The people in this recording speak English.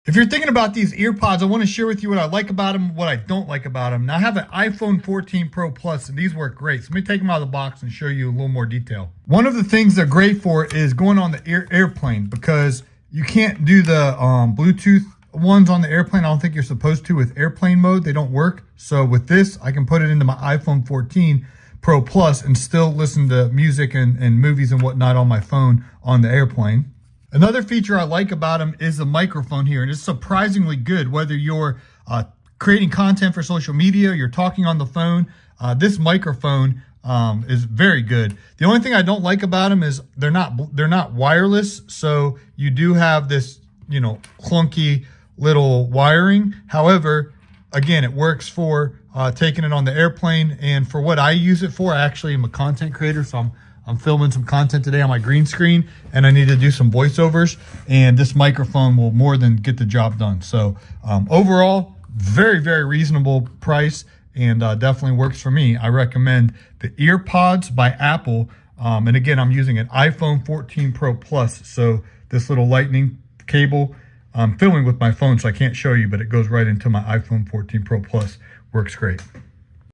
If you're thinking about these EarPods, I want to share with you what I like about them, what I don't like about them. Now, I have an iPhone 14 Pro Plus, and these work great. So let me take them out of the box and show you a little more detail. One of the things they're great for is going on the airplane, because you can't do the Bluetooth ones on the airplane. I don't think you're supposed to with airplane mode. They don't work. So with this, I can put it into my iPhone 14 Pro Plus and still listen to music and movies and whatnot on my phone on the airplane. Another feature I like about them is the microphone here, and it's surprisingly good. Whether you're creating content for social media, you're talking on the phone, this microphone is very good. The only thing I don't like about them is they're not wireless, so you do have this, you know, clunky little wiring. However, again, it works for taking it on the airplane, and for what I use it for, I actually am a content creator, so I'm filming some content today on my green screen, and I need to do some voiceovers, and this microphone will more than get the job done. So overall, very, very reasonable price, and definitely works for me. I recommend the EarPods by Apple. And again, I'm using an iPhone 14 Pro Plus. So this little lightning cable, I'm filming with my phone, so I can't show you, but it goes right into my iPhone 14 Pro Plus. Works great.